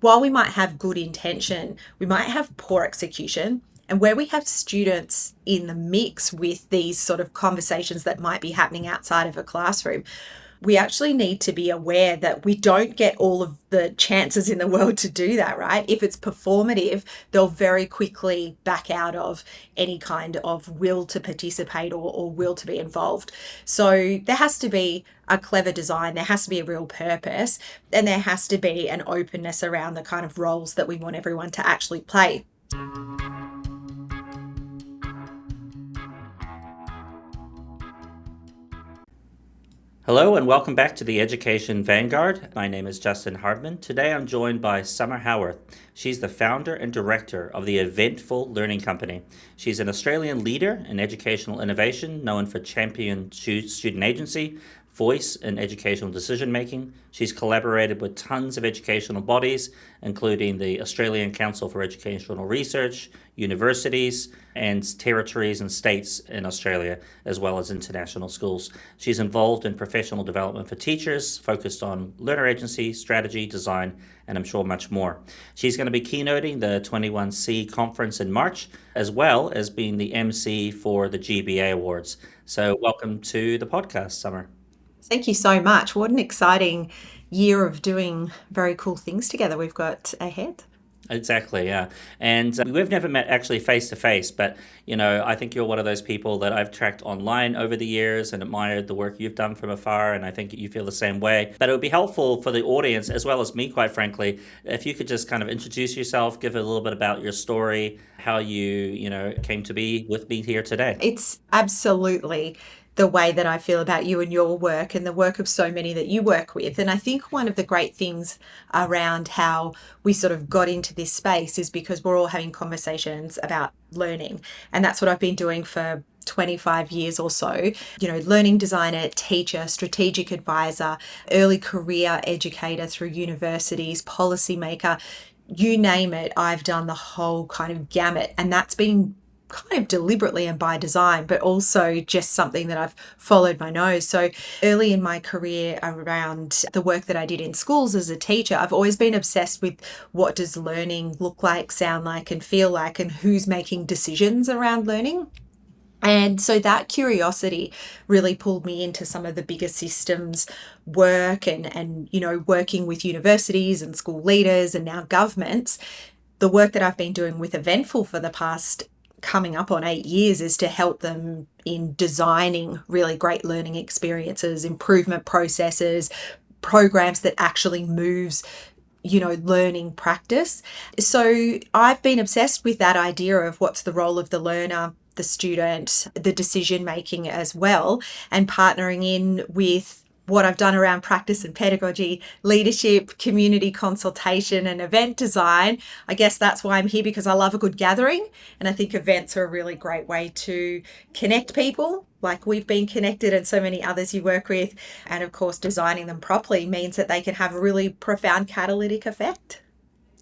while we might have good intention, we might have poor execution. And where we have students in the mix with these sort of conversations that might be happening outside of a classroom, we actually need to be aware that we don't get all of the chances in the world to do that, right? If it's performative, they'll very quickly back out of any kind of will to participate or will to be involved. So there has to be a clever design, there has to be a real purpose, and there has to be an openness around the kind of roles that we want everyone to actually play. Hello and welcome back to the Education Vanguard. My name is Justin Hardman. Today I'm joined by Summer Howarth. She's the founder and director of the Eventful Learning Company. She's an Australian leader in educational innovation, known for champion student agency, voice in educational decision making. She's collaborated with tons of educational bodies, including the Australian Council for Educational Research, universities, and territories and states in Australia, as well as international schools. She's involved in professional development for teachers, focused on learner agency, strategy, design, and I'm sure much more. She's going to be keynoting the 21C conference in March, as well as being the MC for the GBA Awards. So welcome to the podcast, Summer. Thank you so much. What an exciting year of doing very cool things together we've got ahead. Exactly, yeah. And we've never met actually face to face, but I think you're one of those people that I've tracked online over the years and admired the work you've done from afar, and I think you feel the same way. But it would be helpful for the audience, as well as me, quite frankly, if you could just kind of introduce yourself, give a little bit about your story, how you came to be with me here today. It's absolutely the way that I feel about you and your work and the work of so many that you work with. And I think one of the great things around how we sort of got into this space is because we're all having conversations about learning. And that's what I've been doing for 25 years or so. Learning designer, teacher, strategic advisor, early career educator through universities, policymaker, you name it, I've done the whole kind of gamut. And that's been kind of deliberately and by design, but also just something that I've followed my nose. So early in my career around the work that I did in schools as a teacher, I've always been obsessed with what does learning look like, sound like, and feel like, and who's making decisions around learning. And so that curiosity really pulled me into some of the bigger systems work and working with universities and school leaders and now governments. The work that I've been doing with Eventful for the past coming up on 8 years is to help them in designing really great learning experiences, improvement processes, programs that actually moves learning practice. So I've been obsessed with that idea of what's the role of the learner, the student, the decision making as well, and partnering in with what I've done around practice and pedagogy, leadership, community consultation, and event design. I guess that's why I'm here, because I love a good gathering. And I think events are a really great way to connect people, like we've been connected and so many others you work with. And of course, designing them properly means that they can have a really profound catalytic effect.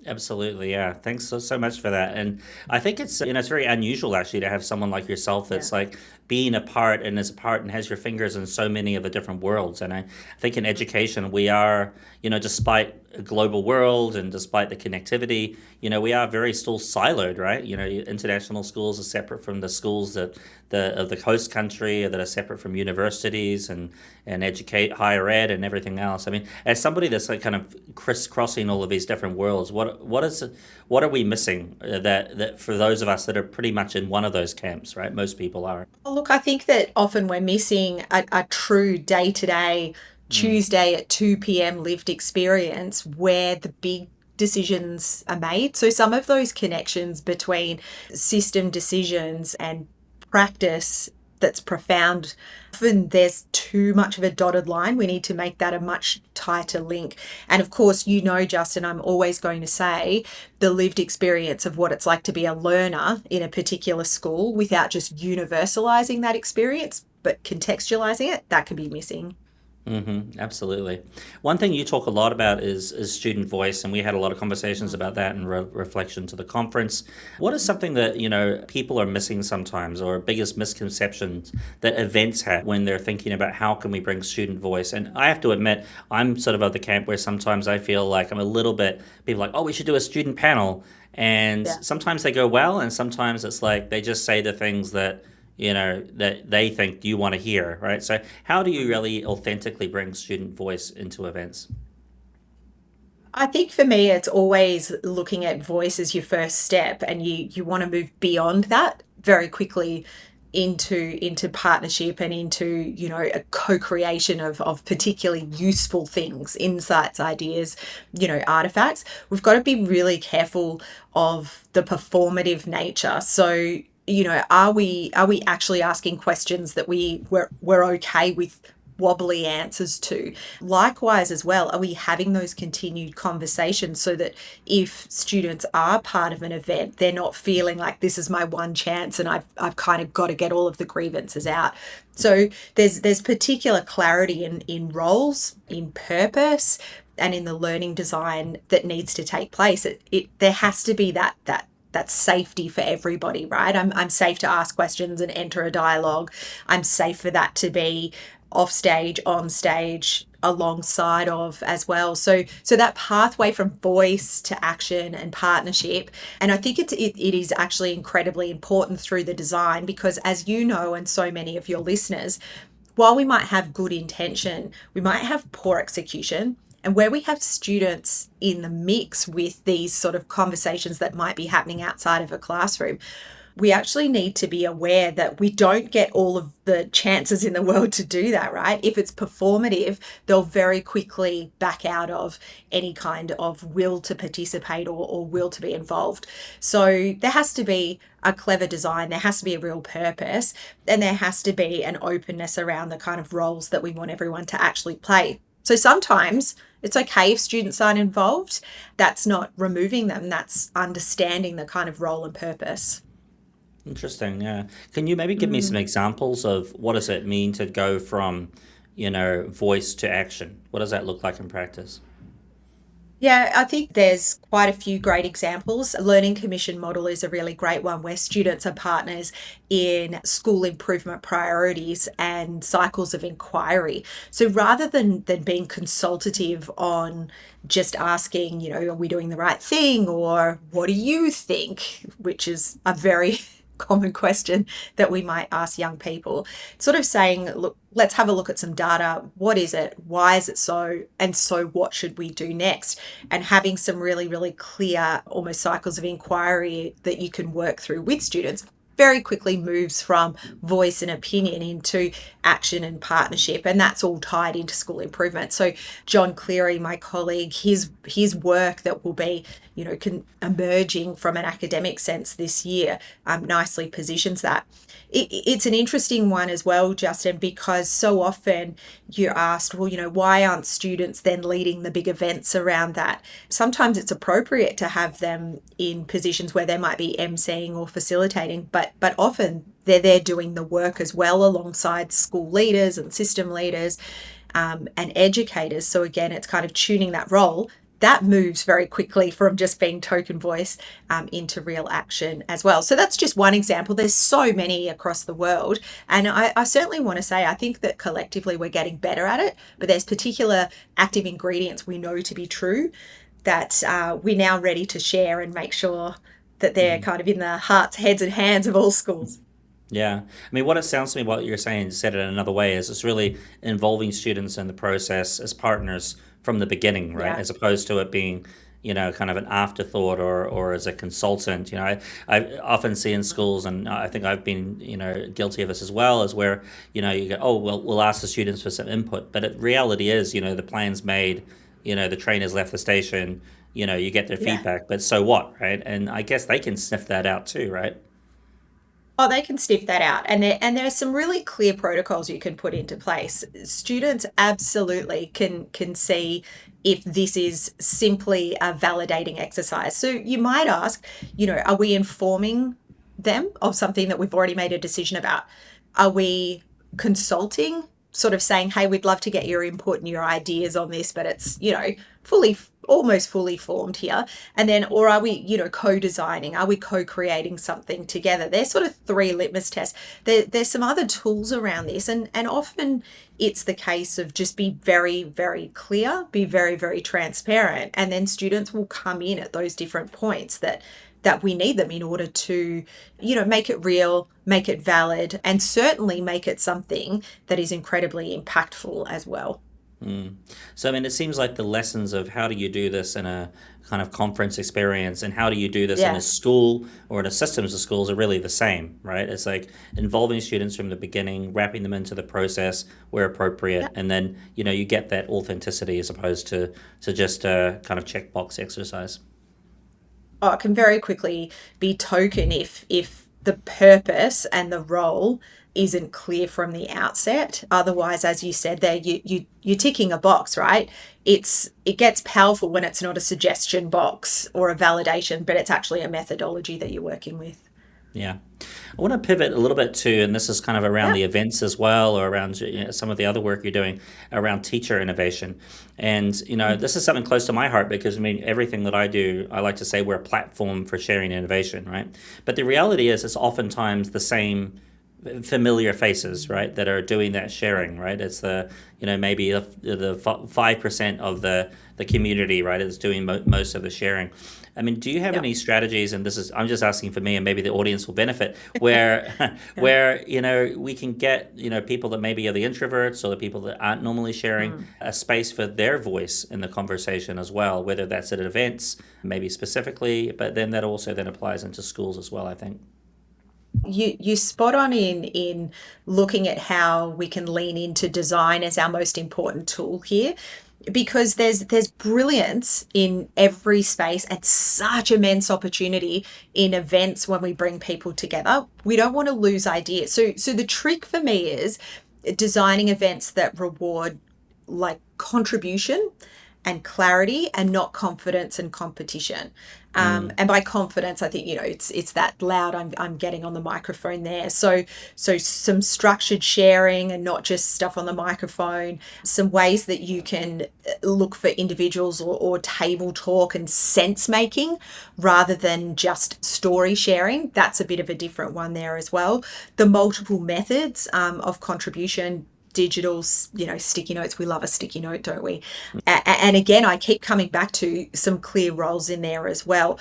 Absolutely, yeah. Thanks so much for that. And I think it's very unusual actually to have someone like yourself that's like being a part and is a part and has your fingers in so many of the different worlds. And I think in education we are, despite a global world and despite the connectivity, we are very still siloed, right? International schools are separate from the schools that of the host country, that are separate from universities and educate higher ed and everything else. I mean, as somebody that's like kind of crisscrossing all of these different worlds, what are we missing that for those of us that are pretty much in one of those camps, right? Most people are. Well, look, I think that often we're missing a true day-to-day Tuesday at 2 p.m. lived experience where the big decisions are made. So some of those connections between system decisions and practice that's profound, often there's too much of a dotted line. We need to make that a much tighter link. And of course, Justin, I'm always going to say the lived experience of what it's like to be a learner in a particular school without just universalizing that experience, but contextualizing it, that can be missing. Absolutely. One thing you talk a lot about is student voice, and we had a lot of conversations about that in reflection to the conference. What is something that people are missing sometimes, or biggest misconceptions that events have when they're thinking about how can we bring student voice? And I have to admit, I'm sort of the camp where sometimes I feel like I'm a little bit people are like, oh, we should do a student panel, and Yeah. sometimes they go well, and sometimes it's like they just say the things that that they think you want to hear, right? So how do you really authentically bring student voice into events? I think for me, it's always looking at voice as your first step, and you want to move beyond that very quickly into partnership and into a co-creation of particularly useful things, insights, ideas, artifacts. We've got to be really careful of the performative nature. So are we actually asking questions that we're okay with wobbly answers to? Likewise, as well, are we having those continued conversations so that if students are part of an event, they're not feeling like this is my one chance and I've kind of got to get all of the grievances out. So there's particular clarity in roles, in purpose, and in the learning design that needs to take place. There has to be that safety for everybody, right? I'm safe to ask questions and enter a dialogue. I'm safe for that to be off stage, on stage, alongside of as well. So that pathway from voice to action and partnership. And I think it is actually incredibly important through the design, because as you know, and so many of your listeners, while we might have good intention, we might have poor execution. And where we have students in the mix with these sort of conversations that might be happening outside of a classroom, we actually need to be aware that we don't get all of the chances in the world to do that, right? If it's performative, they'll very quickly back out of any kind of will to participate or will to be involved. So there has to be a clever design, there has to be a real purpose, and there has to be an openness around the kind of roles that we want everyone to actually play. So sometimes it's okay if students aren't involved. That's not removing them, that's understanding the kind of role and purpose. Interesting, yeah. Can you maybe give me some examples of what does it mean to go from, voice to action? What does that look like in practice? Yeah, I think there's quite a few great examples. A learning commission model is a really great one where students are partners in school improvement priorities and cycles of inquiry. So rather than being consultative on just asking, are we doing the right thing, or what do you think, which is a very common question that we might ask young people, sort of saying, look, let's have a look at some data. What is it? Why is it so? And so what should we do next? And having some really, really clear, almost cycles of inquiry that you can work through with students very quickly moves from voice and opinion into action and partnership, and that's all tied into school improvement. So John Cleary, my colleague, his work that will be emerging from an academic sense this year, nicely positions that. It's an interesting one as well, Justin, because so often you're asked, well, why aren't students then leading the big events around that? Sometimes it's appropriate to have them in positions where they might be emceeing or facilitating, but often they're there doing the work as well alongside school leaders and system leaders, and educators. So again, it's kind of tuning that role that moves very quickly from just being token voice into real action as well. So that's just one example. There's so many across the world. And I certainly want to say, I think that collectively we're getting better at it, but there's particular active ingredients we know to be true that we're now ready to share and make sure that they're kind of in the hearts, heads, and hands of all schools. Yeah. I mean, what it sounds to me, what you're saying, said it another way, is it's really involving students in the process as partners from the beginning, right? Yeah. As opposed to it being, kind of an afterthought or as a consultant. I often see in schools, and I think I've been, guilty of this as well, is where, you go, oh, well, we'll ask the students for some input. But the reality is, the plan's made, the train has left the station, you get their Yeah. feedback, but so what, right? And I guess they can sniff that out too, right? Oh, they can sniff that out. And there are some really clear protocols you can put into place. Students absolutely can see if this is simply a validating exercise. So you might ask, are we informing them of something that we've already made a decision about? Are we consulting sort of saying, hey, we'd love to get your input and your ideas on this, but it's, fully, almost fully formed here. And then, or are we, co-designing? Are we co-creating something together? There's sort of three litmus tests. There's some other tools around this, and often it's the case of just be very, very clear, be very, very transparent, and then students will come in at those different points that we need them in order to, make it real, make it valid, and certainly make it something that is incredibly impactful as well. So, I mean, it seems like the lessons of how do you do this in a kind of conference experience and how do you do this in a Yeah. school or in a systems of schools are really the same, right? It's like involving students from the beginning, wrapping them into the process where appropriate, Yeah. and then, you get that authenticity as opposed to just a kind of checkbox exercise. Oh, it can very quickly be token if the purpose and the role isn't clear from the outset. Otherwise, as you said there, you're ticking a box, right? It gets powerful when it's not a suggestion box or a validation, but it's actually a methodology that you're working with. Yeah. I want to pivot a little bit too, and this is kind of around Yeah. the events as well, or around some of the other work you're doing around teacher innovation. And, this is something close to my heart because, I mean, everything that I do, I like to say we're a platform for sharing innovation, right? But the reality is it's oftentimes the same familiar faces, right, that are doing that sharing, right? It's maybe the 5% of the community, right, is doing most of the sharing. I mean, do you have Yeah. any strategies, and this is, I'm just asking for me and maybe the audience will benefit, where Yeah. where, we can get, people that maybe are the introverts or the people that aren't normally sharing Mm. a space for their voice in the conversation as well, whether that's at events, maybe specifically, but then that also then applies into schools as well, I think. You spot on in looking at how we can lean into design as our most important tool here, because there's brilliance in every space and such immense opportunity in events when we bring people together. We don't want to lose ideas. So the trick for me is designing events that reward like contribution and clarity and not confidence and competition. Mm. And by confidence, I think, it's that loud I'm getting on the microphone there. So some structured sharing and not just stuff on the microphone, some ways that you can look for individuals or table talk and sense making rather than just story sharing. That's a bit of a different one there as well. The multiple methods of contribution, digital, sticky notes. We love a sticky note, don't we? And again, I keep coming back to some clear roles in there as well.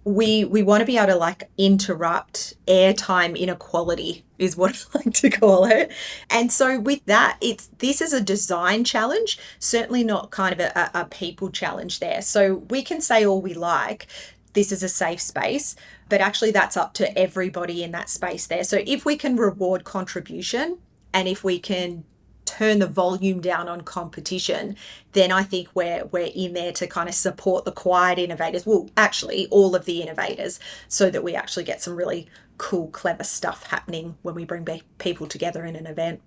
We want to be able to like interrupt airtime inequality is what I like to call it. And so with that, this is a design challenge, certainly not kind of a people challenge there. So we can say all we like. This is a safe space, but actually that's up to everybody in that space there. So if we can reward contribution and if we can turn the volume down on competition, then I think we're in there to kind of support the quiet innovators. Well, actually, all of the innovators, so that we actually get some really cool, clever stuff happening when we bring people together in an event.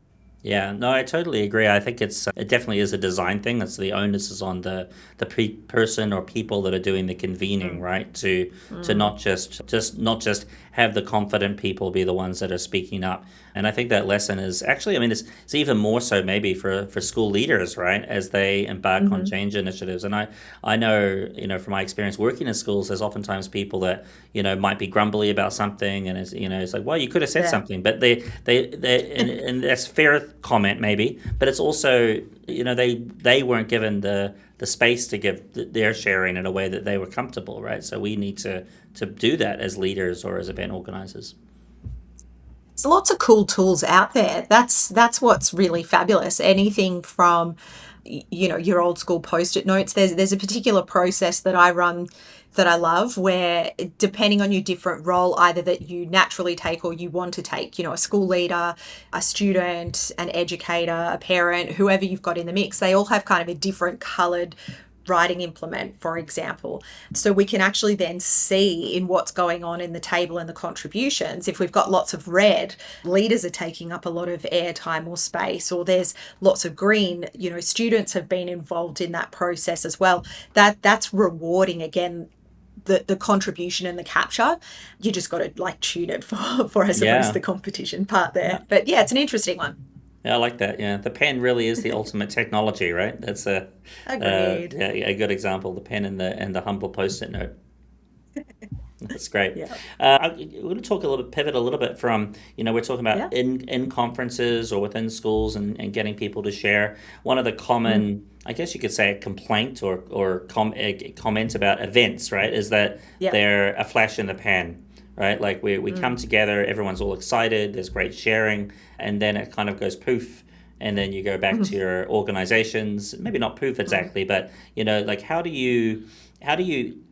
Yeah, no, I totally agree. I think it definitely is a design thing. That's the onus is on the person or people that are doing the convening, Mm, right? To mm, not just have the confident people be the ones that are speaking up. And I think that lesson is actually, I mean, it's even more so maybe for school leaders, right, as they embark on mhm. change initiatives. And I know, from my experience working in schools, there's oftentimes people that might be grumbly about something, and it's like, well, you could have said Yeah. something, but they and that's fair comment maybe, but it's also they weren't given the space to give their sharing in a way that they were comfortable, right? So we need to do that as leaders or as event organizers. There's lots of cool tools out there. That's what's really fabulous. Anything from your old school post-it notes. There's a particular process that I run that I love where depending on your different role, either that you naturally take or you want to take, a school leader, a student, an educator, a parent, whoever you've got in the mix, they all have kind of a different colored writing implement, for example. So we can actually then see in what's going on in the table and the contributions. If we've got lots of red, leaders are taking up a lot of airtime or space, or there's lots of green, students have been involved in that process as well. That's rewarding again. The contribution and the capture, you just got to like tune it for I suppose Yeah. the competition part there. But yeah, it's an interesting one. Yeah, I like that. Yeah, the pen really is the ultimate technology, right? That's Agreed. yeah, a good example. The pen and the humble post-it note. That's great. Yeah. We're going to talk a little bit, pivot a little bit from, we're talking Yeah. about in conferences or within schools and getting people to share. One of the Mm. common, I guess you could say, a complaint or comment about events, right, is that Yeah. they're a flash in the pan, right? Like we come Mm. together, everyone's all excited, there's great sharing, and then it kind of goes poof. And then you go back to your organizations, maybe not poof Mm. exactly, but like how do you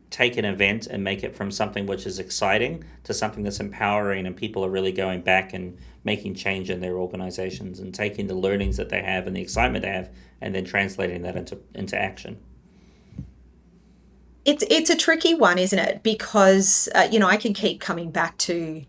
take an event and make it from something which is exciting to something that's empowering and people are really going back and making change in their organizations and taking the learnings that they have and the excitement they have and then translating that into action. It's a tricky one, isn't it? Because I can keep coming back to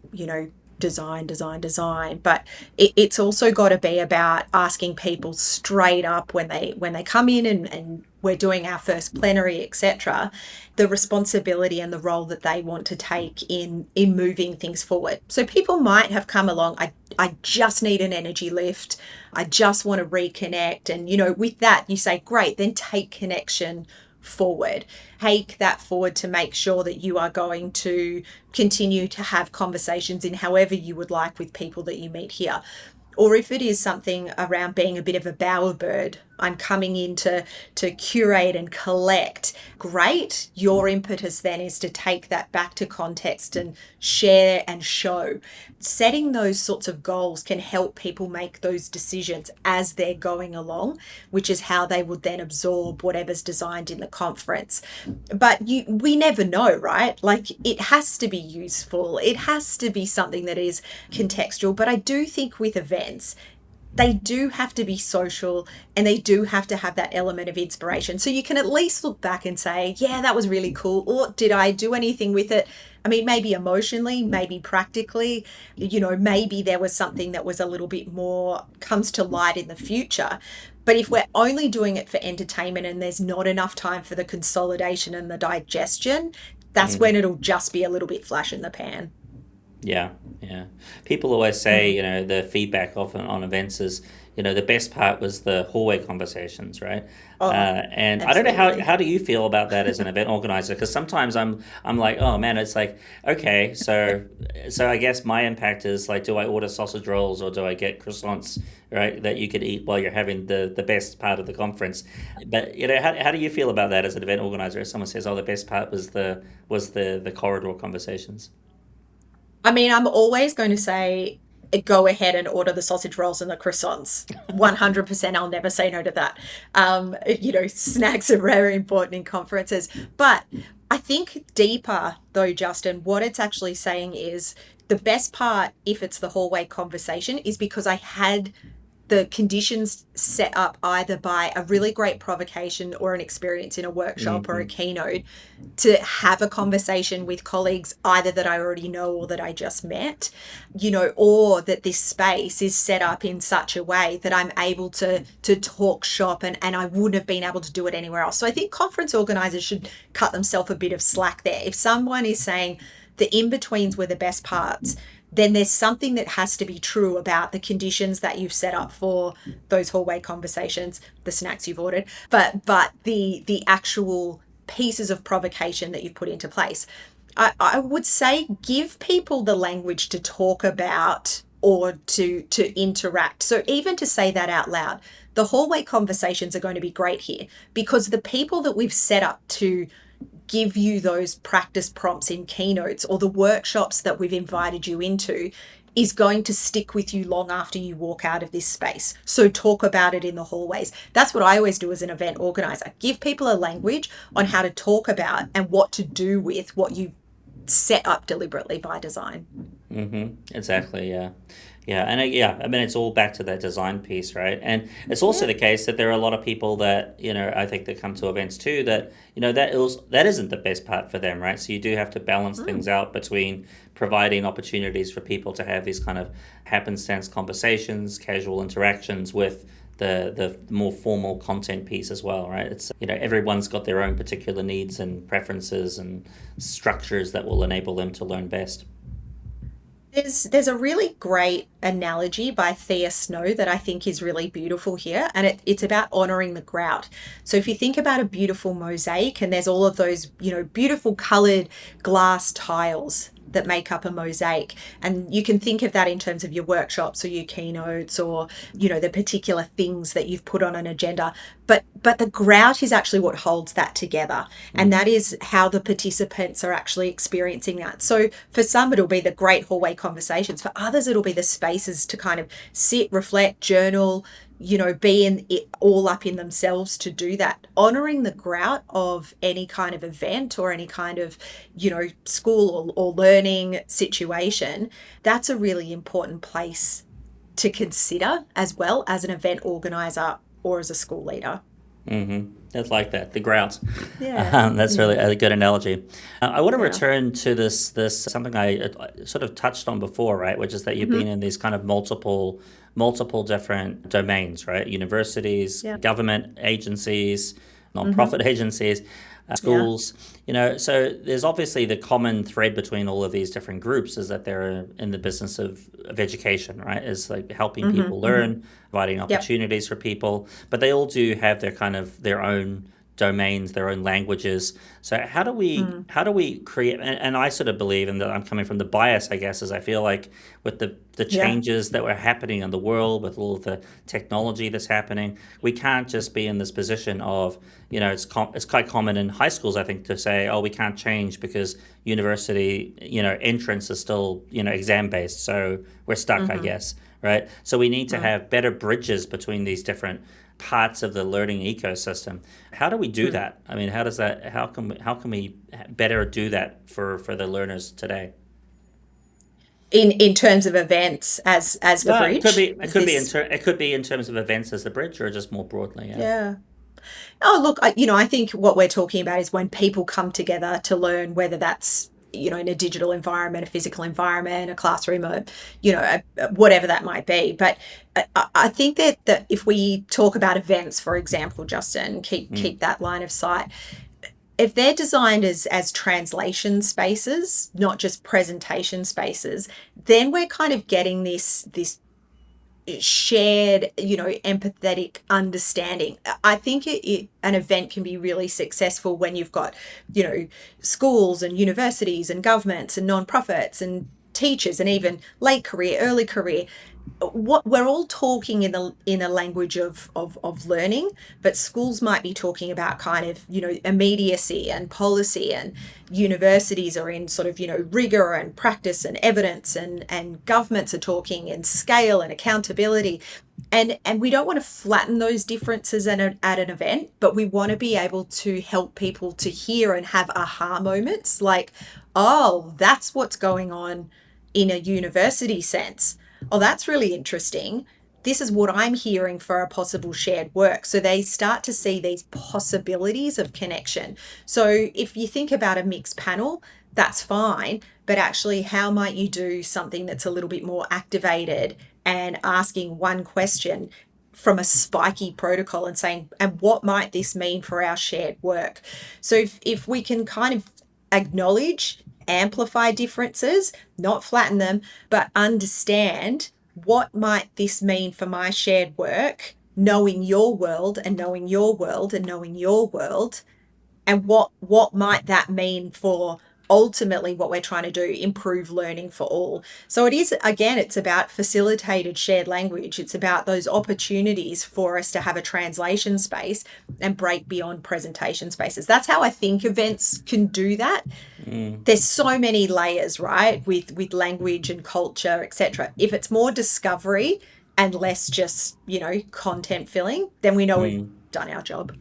design, design, design, but it's also got to be about asking people straight up when they come in and we're doing our first plenary, etc. The responsibility and the role that they want to take in moving things forward. So people might have come along. I just need an energy lift. I just want to reconnect, and with that you say, great, then take connection forward. Take that forward to make sure that you are going to continue to have conversations in however you would like with people that you meet here. Or if it is something around being a bit of a bowerbird, I'm coming in to curate and collect. Great. Your impetus then is to take that back to context and share and show. Setting those sorts of goals can help people make those decisions as they're going along, which is how they would then absorb whatever's designed in the conference. But we never know, right? Like, it has to be useful, it has to be something that is contextual. But I do think with events, they do have to be social and they do have to have that element of inspiration. So you can at least look back and say, yeah, that was really cool. Or did I do anything with it? I mean, maybe emotionally, maybe practically, maybe there was something that was a little bit more comes to light in the future. But if we're only doing it for entertainment and there's not enough time for the consolidation and the digestion, that's when Mm. it'll just be a little bit flash in the pan. Yeah, yeah. People always say, Mm. the feedback often on events is, the best part was the hallway conversations, right? Oh, And I don't know how absolutely. how do you feel about that as an event organizer? Because sometimes I'm like, oh man, it's like, okay, so I guess my impact is like, do I order sausage rolls or do I get croissants, right, that you could eat while you're having the best part of the conference? But how do you feel about that as an event organizer? If someone says, oh, the best part was the corridor conversations. I mean, I'm always going to say go ahead and order the sausage rolls and the croissants. 100%. I'll never say no to that. Snacks are very important in conferences. But I think deeper, though, Justin, what it's actually saying is the best part, if it's the hallway conversation, is because I had the conditions set up either by a really great provocation or an experience in a workshop or a Hmm. keynote to have a conversation with colleagues either that I already know or that I just met, or that this space is set up in such a way that I'm able to talk shop and I wouldn't have been able to do it anywhere else. So I think conference organizers should cut themselves a bit of slack there. If someone is saying the in-betweens were the best parts, then there's something that has to be true about the conditions that you've set up for those hallway conversations, the snacks you've ordered, but the actual pieces of provocation that you've put into place. I would say give people the language to talk about or to interact. So even to say that out loud, the hallway conversations are going to be great here because the people that we've set up to give you those practice prompts in keynotes or the workshops that we've invited you into is going to stick with you long after you walk out of this space. So talk about it in the hallways. That's what I always do as an event organizer. Give people a language on how to talk about and what to do with what you set up deliberately by design. Exactly. Yeah. Yeah. And yeah, I mean, it's all back to that design piece, right? And it's also Yeah. the case that there are a lot of people that, I think that come to events too that, that isn't the best part for them, right? So you do have to balance Mm. things out between providing opportunities for people to have these kind of happenstance conversations, casual interactions with the more formal content piece as well, right? It's, everyone's got their own particular needs and preferences and structures that will enable them to learn best. There's a really great analogy by Thea Snow that I think is really beautiful here, and it's about honoring the grout. So if you think about a beautiful mosaic, and there's all of those, beautiful colored glass tiles that make up a mosaic, and you can think of that in terms of your workshops or your keynotes or the particular things that you've put on an agenda. But the grout is actually what holds that together, and Mm, that is how the participants are actually experiencing that. So for some it'll be the great hallway conversations, for others it'll be the spaces to kind of sit, reflect, journal, be in it all up in themselves to do that. Honoring the grout of any kind of event or any kind of, school or learning situation, that's a really important place to consider as well as an event organizer or as a school leader. It's like that, the grout. Yeah. That's really a good analogy. I want to Yeah. return to this something I sort of touched on before, right? Which is that you've Mm-hmm. been in these kind of multiple different domains, right? Universities, Yeah. government agencies, Mm-hmm. nonprofit agencies, Yeah. schools. So there's obviously the common thread between all of these different groups is that they're in the business of education, right? Is like helping people Mm-hmm. Mm-hmm. learn, providing Yep. opportunities for people, but they all do have their kind of their own domains, their own languages. So Mm. how do we create? And I sort of believe, and that I'm coming from the bias, I guess, is I feel like with the Yeah. changes that were happening in the world, with all of the technology that's happening, we can't just be in this position of, it's quite common in high schools, I think, to say, oh, we can't change because university, entrance is still, exam based, so we're stuck, I Mm-hmm. guess, right? So we need to Mm. have better bridges between these different parts of the learning ecosystem. How do we do Mm. that? I mean, how can we better do that for the learners today? In terms of events as the Yeah, it could be bridge, it is could be this? it could be in terms of events as the bridge, or just more broadly. Yeah. Yeah. Oh, look, I think what we're talking about is when people come together to learn, whether that's, in a digital environment, a physical environment, a classroom, or, whatever that might be. But I think that if we talk about events, for example, Justin, keep Mm, that line of sight. If they're designed as translation spaces, not just presentation spaces, then we're kind of getting this shared, empathetic understanding. I think an event can be really successful when you've got, you know, schools and universities and governments and nonprofits and teachers and even late career, early career. What we're all talking in a language of learning, but schools might be talking about kind of, immediacy and policy, and universities are in sort of, rigor and practice and evidence, and governments are talking in scale and accountability. And we don't want to flatten those differences at an event, but we want to be able to help people to hear and have aha moments like, oh, that's what's going on in a university sense. Oh, that's really interesting. This is what I'm hearing for a possible shared work. So they start to see these possibilities of connection. So if you think about a mixed panel, that's fine. But actually, how might you do something that's a little bit more activated and asking one question from a spiky protocol and saying, and what might this mean for our shared work? So if we can kind of acknowledge, amplify differences, not flatten them, but understand what might this mean for my shared work, knowing your world and knowing your world and knowing your world, and what might that mean for ultimately what we're trying to do, improve learning for all. So it is, again, it's about facilitated shared language. It's about those opportunities for us to have a translation space and break beyond presentation spaces. That's how I think events can do that. mm, There's so many layers, right, with language and culture, etc. If it's more discovery and less just, content filling, then we know we've mm. done our job.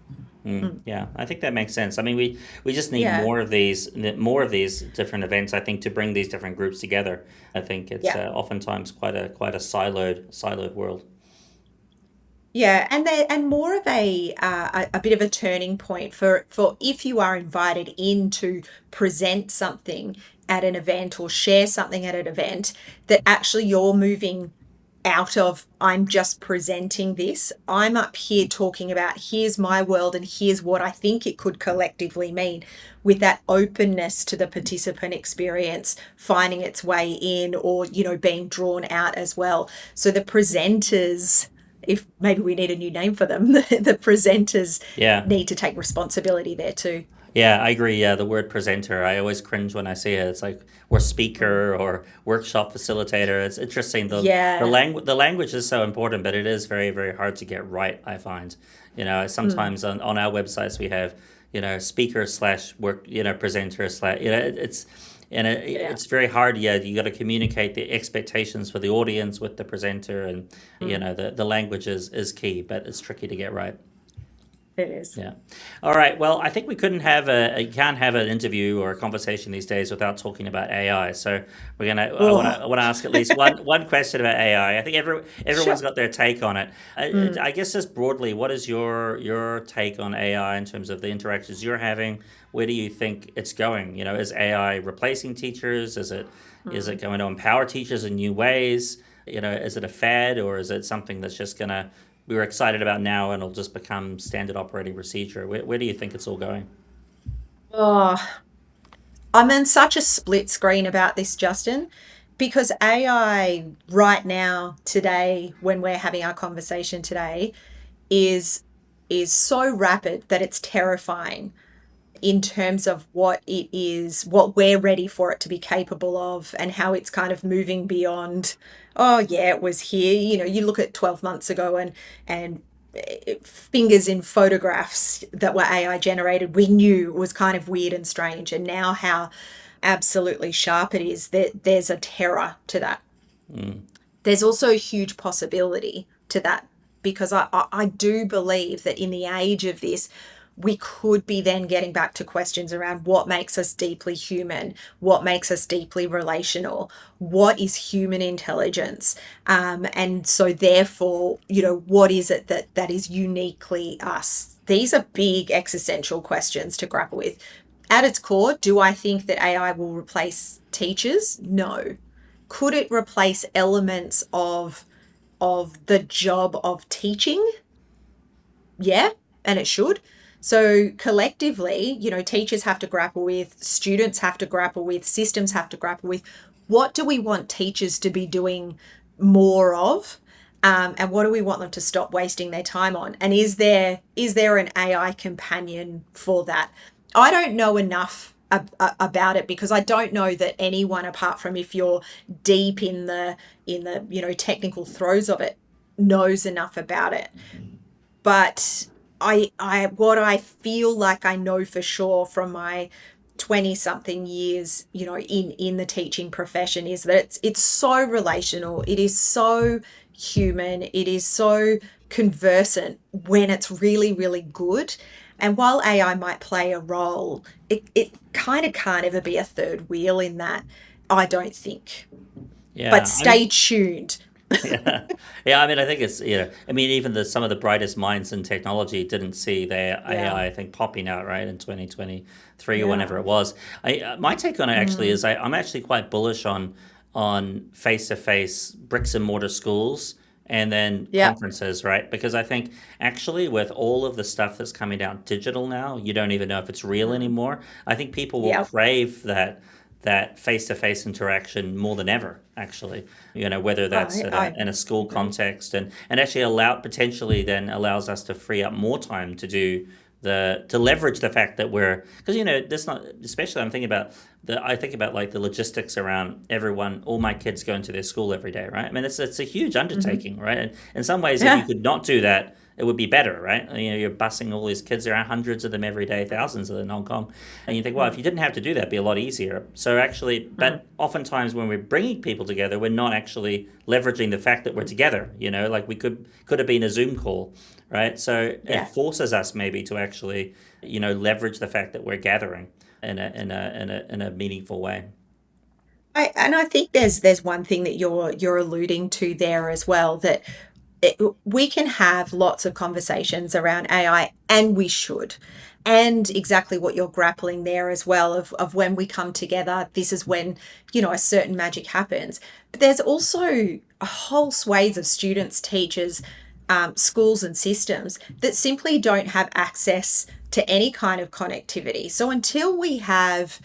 Mm. Yeah, I think that makes sense. I mean, we just need Yeah. more of these different events. I think to bring these different groups together. I think it's Yeah. oftentimes quite a siloed world. Yeah, and more of a bit of a turning point for if you are invited in to present something at an event or share something at an event, that actually you're moving out of I'm just presenting this. I'm up here talking about here's my world and here's what I think it could collectively mean, with that openness to the participant experience finding its way in, or, being drawn out as well. So the presenters, if maybe we need a new name for them, the presenters Yeah. need to take responsibility there too. Yeah, I agree. Yeah, the word presenter, I always cringe when I see it. It's like we're Mm. speaker or workshop facilitator. It's interesting. Yeah. The language is so important, but it is very, very hard to get right, I find. Mm. Sometimes on our websites we have, speaker slash work, presenter slash, Yeah. it's very hard. Yeah, you got to communicate the expectations for the audience with the presenter, and Mm. the language is key, but it's tricky to get right. It is. Yeah. All right. Well, I think we couldn't have you can't have an interview or a conversation these days without talking about AI. So Oh, I want to ask at least one question about AI. I think everyone's sure. got their take on it. Mm. I guess just broadly, what is your take on AI in terms of the interactions you're having? Where do you think it's going? Is AI replacing teachers? Is it Mm. going to empower teachers in new ways? Is it a fad, or is it something that's just gonna we're excited about now and it'll just become standard operating procedure? Where do you think it's all going? Oh, I'm in such a split screen about this, Justin, because AI right now, today, when we're having our conversation today, is is so rapid that it's terrifying in terms of what it is, what we're ready for it to be capable of, and how it's kind of moving beyond, oh yeah, it was here. You look at 12 months ago, and fingers in photographs that were AI generated, we knew it was kind of weird and strange. And now how absolutely sharp it is, that there's a terror to that. Mm. There's also a huge possibility to that, because I do believe that in the age of this, we could be then getting back to questions around what makes us deeply human, what makes us deeply relational, what is human intelligence, and so therefore, what is it that is uniquely us? These are big existential questions to grapple with. At its core, do I think that AI will replace teachers? No. Could it replace elements of the job of teaching? Yeah, and it should. So collectively, teachers have to grapple with, students have to grapple with, systems have to grapple with, what do we want teachers to be doing more of? And what do we want them to stop wasting their time on? And is there an AI companion for that? I don't know enough about it, because I don't know that anyone, apart from if you're deep in the technical throes of it, knows enough about it. But what I feel like I know for sure from my 20 something years, in the teaching profession, is that it's so relational. It is so human. It is so conversant when it's really, really good. And while AI might play a role, it kind of can't ever be a third wheel in that, I don't think. But Yeah, I stay mean, tuned. yeah, yeah. I mean, I think it's I mean, even some of the brightest minds in technology didn't see their Yeah. AI, I think, popping out right in 2023 or whenever Yeah. it was. My take on it actually Mm. is I'm actually quite bullish on face to face bricks and mortar schools and then Yeah. conferences, right? Because I think actually with all of the stuff that's coming out digital now, you don't even know if it's real Mm. anymore. I think people will Yeah. crave that face-to-face interaction more than ever, actually. Whether that's I, in a I school agree. context, and actually potentially then allows us to free up more time to do to leverage the fact that we're, because that's not, especially I think about like the logistics around all my kids going to their school every day, right? I mean, it's a huge Hmm. undertaking, right? And in some ways, if you Yeah. could not do that, it would be better, right? You're busing all these kids around, hundreds of them every day, thousands of them in Hong Kong, and you think, well, if you didn't have to do that, it'd be a lot easier. So actually, Mm. but oftentimes when we're bringing people together, we're not actually leveraging the fact that we're together. Like we could have been a Zoom call, right? So it Yeah. forces us maybe to actually, leverage the fact that we're gathering in a meaningful way. And I think there's one thing that you're alluding to there as well, that we can have lots of conversations around AI, and we should. And exactly what you're grappling there as well of when we come together, this is when, a certain magic happens. But there's also a whole swathes of students, teachers, schools, and systems that simply don't have access to any kind of connectivity. So until we have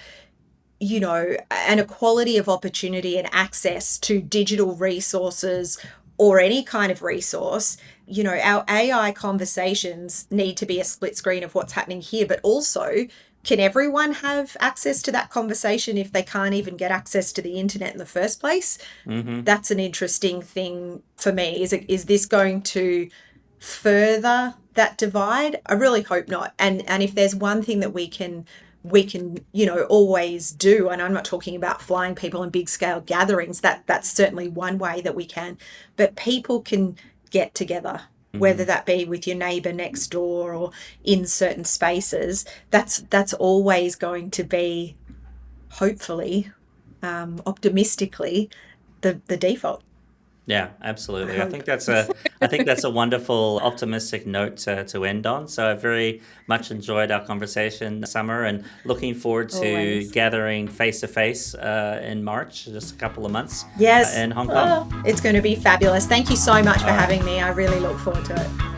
an equality of opportunity and access to digital resources or any kind of resource, our AI conversations need to be a split screen of what's happening here, but also, can everyone have access to that conversation if they can't even get access to the internet in the first place? Mm-hmm. That's an interesting thing for me. Is this going to further that divide? I really hope not. And if there's one thing that we can always do, and I'm not talking about flying people in big scale gatherings, that's certainly one way that we can, but people can get together, whether Mm-hmm. that be with your neighbor next door or in certain spaces. That's always going to be, hopefully, optimistically, the default. Yeah, I absolutely. hope. I think that's a wonderful optimistic note to end on. So I very much enjoyed our conversation, Summer, and looking forward to Always. gathering face to face in March, just a couple of months Yes. in Hong Kong. Oh, it's going to be fabulous. Thank you so much for All right. having me. I really look forward to it.